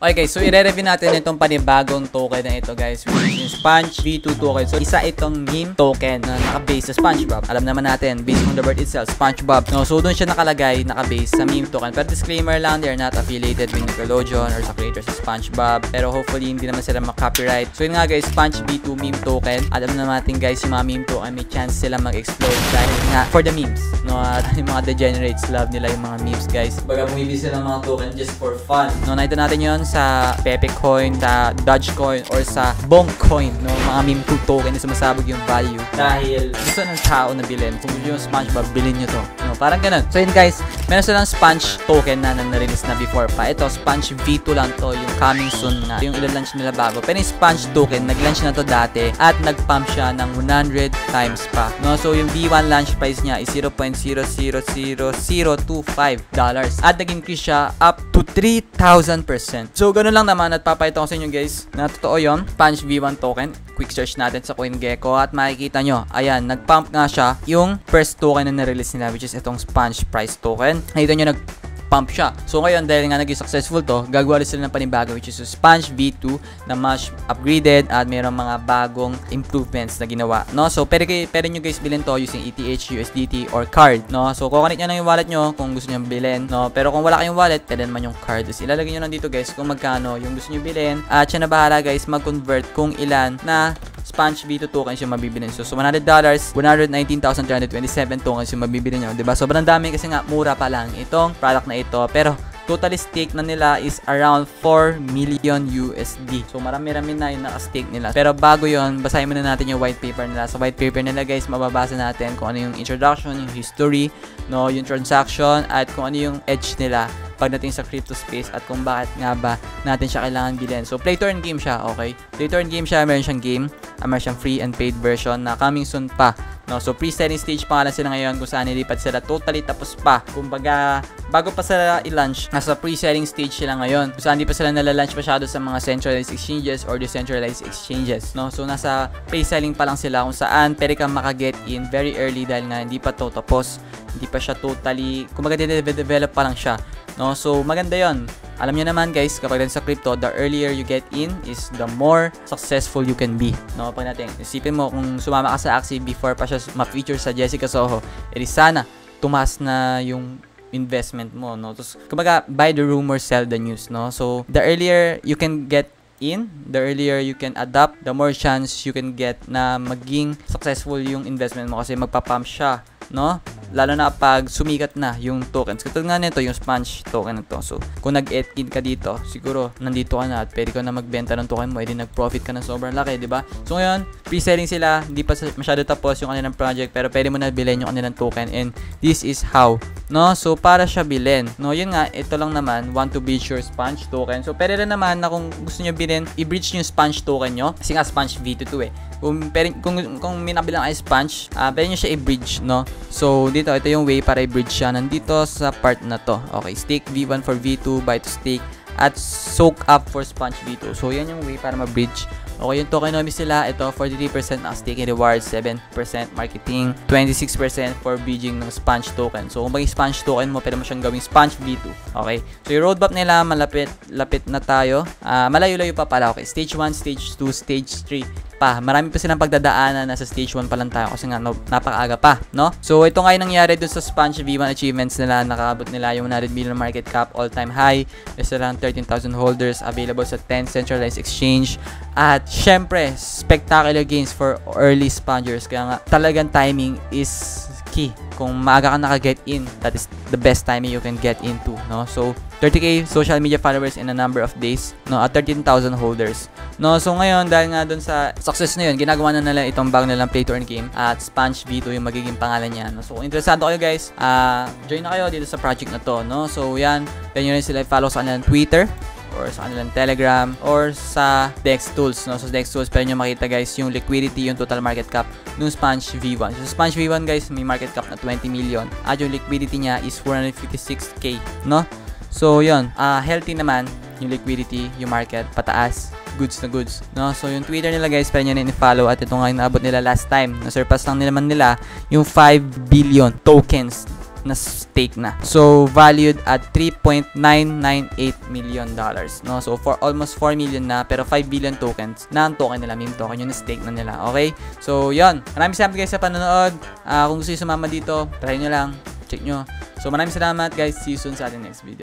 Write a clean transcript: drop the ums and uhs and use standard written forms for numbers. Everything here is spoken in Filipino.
Okay guys, so i-review natin itong panibagong token na ito guys, which is yung Sponge V2 token. So isa itong meme token na naka-base sa SpongeBob. Alam naman natin, based on the word itself, SpongeBob. No, so doon siya nakalagay, naka-base sa meme token. Pero disclaimer lang, they're not affiliated with Nickelodeon or sa creators sa SpongeBob. Pero hopefully hindi naman sila mag-copyright. So yun nga guys, Sponge V2 meme token. Alam naman natin guys, yung mga meme token may chance sila mag-explode dahil nga for the memes. No, at yung mga degenerates love nila yung mga memes guys. Baga bumibili sila ng mga token just for fun. No, nakita natin yun sa Pepe Coin, sa Dogecoin, or sa Bonk Coin, no? Mga meme token na sumasabog yung value dahil gusto ng tao na bilhin. Kung gusto yung SpongeBob, bilhin nyo to. No? Parang ganun. So yun guys, meron silang Sponge token na na-release na before pa. Ito, Sponge V2 lang to, yung coming soon na. Yung ila-launch nila bago. Pero yung Sponge token, nag-launch na to dati at nag-pump siya ng 100 times pa. No? So yung V1 launch price niya is $0.0000025 at nag-increase siya up to 3,000%. So ganun lang naman at papayito ko sa inyo guys na totoo yun. Sponge V1 token, quick search natin sa CoinGecko at makikita nyo, ayan, nag-pump nga siya yung first token na na-release nila, which is itong Sponge Price token. Nakita nyo, nag-pump siya. So ngayon, dahil nga naging successful to, gagawa rin sila ng panibago, which is Sponge V2 na much upgraded at mayroong mga bagong improvements na ginawa, no? So pwede nyo guys bilhin to using ETH, USDT, or card, no? So kukunin nyo lang yung wallet nyo kung gusto nyo bilhin, no? Pero kung wala kayong wallet, pwede naman yung card. So ilalagay nyo lang dito guys kung magkano yung gusto nyo bilhin at siya na bahala guys mag-convert kung ilan na Sponge V2 tokens yung mabibili nyo. So $100, 119,327 tokens yung mabibili nyo, diba? Sobrang dami kasi nga mura pa lang itong product na ito. Pero total stake na nila is around 4 million USD. So marami-rami na yung naka-stake nila. Pero bago yon, basahin muna natin yung white paper nila. Sa white paper nila guys, mababasa natin kung ano yung introduction, yung history, no, yung transaction, at kung ano yung edge nila pagdating sa crypto space at kung bakit nga ba natin siya kailangan bilhin. So play to earn game siya, okay? Play to earn game siya, meron siyang game, meron siyang free and paid version na coming soon pa. No, so pre-selling stage pa nga lang sila ngayon kung saan nilipat sila totally tapos pa. Kumbaga, bago pa sila i-launch, nasa pre-selling stage sila ngayon. Kung saan hindi pa sila nala-launch masyado sa mga centralized exchanges or decentralized exchanges. No, so nasa pre-selling pa lang sila kung saan pwede kang maka-get in very early dahil nga hindi pa to tapos. Hindi pa siya totally, kumbaga de-develop pa lang siya. No, so maganda yon. Alam niyo naman guys, kapag sa crypto, the earlier you get in is the more successful you can be. No, pag natin, isipin mo kung sumama ka sa Axie before pa siya ma-feature sa Jessica Soho, edi sana tumaas na yung investment mo, no? Tapos, kumbaga, buy the rumor, sell the news, no? So, the earlier you can get in, the earlier you can adapt, the more chance you can get na maging successful yung investment mo kasi magpa-pump siya, no? Lalo na pag sumikat na yung tokens. Katulad nga nito, yung Sponge token na to. So, kung nag-in ka dito, siguro nandito ka na at pwede ka na magbenta ng token mo, edi nag-profit ka na sobrang laki, di ba? So, ngayon, pre-selling sila, hindi pa masyado tapos yung kanilang project, pero pwede mo na bilhin yung kanilang token and this is how, no? So, para siya bilhin, no? Yun nga, ito lang naman, want to bridge your Sponge token. So, pwede rin naman na kung gusto nyo bilhin, i-bridge yung Sponge token nyo. Kasi nga, Sponge V2 to eh. Kung may nabilang ay Sponge, pwede nyo siya i-bridge, no? So, dito, ito yung way para i-bridge siya. Nandito sa part na to. Okay, stake V1 for V2, buy to stake, at soak up for Sponge V2. So, yan yung way para ma-bridge. Okay, yung tokenomics nila, ito, 43% na staking rewards, 7% marketing, 26% for bridging ng Sponge token. So, kung maging Sponge token mo, pwede mo siyang gawing Sponge V2. Okay, so yung roadmap nila, lapit na tayo. Malayo-layo pa pala. Okay, stage 1, stage 2, stage 3 pa. Marami pa silang pagdadaanan, nasa stage 1 pa lang tayo kasi nga napakaaga pa, no? So, ito nga yung nangyari dun sa Sponge V1 achievements nila. Nakaabot nila yung 100 million market cap, all-time high. There's around 13,000 holders available sa 10 centralized exchange. At syempre, spectacular gains for early spongers. Kaya nga, talagang timing is key. Kung maaga ka naka-get in, that is the best timing you can get into, no? So, 30k social media followers in a number of days, no? At 13,000 holders, no? So, ngayon, dahil nga dun sa success na yun, ginagawa na nila itong bago nilang play to earn game at Sponge V2 yung magiging pangalan niya, no? So, kung interesado kayo guys, join na kayo dito sa project na to, no? So, yan, pwede nyo rin sila follow sa kanilang Twitter or sa kanilang Telegram or sa Dex Tools, no? So, sa Dex Tools, pwede nyo makita guys yung liquidity, yung total market cap ng Sponge V1. So, Sponge V1 guys, may market cap na 20 million at yung liquidity niya is 456k, no? So, yun, healthy naman yung liquidity, yung market, pataas, goods na goods, no? So, yung Twitter nila guys, pwede nyo na i-follow at ito nga yung naabot nila last time. Na-surpass lang naman nila yung 5 billion tokens na stake na. So, valued at $3.998 million, no? So, for almost 4 million na, pero 5 billion tokens na ang token nila, meme token, yung stake na nila, okay? So, yun. Maraming salamat guys sa panonood. Kung gusto nyo sumama dito, try nyo lang. Check nyo. So, maraming salamat guys. See you soon sa ating next video.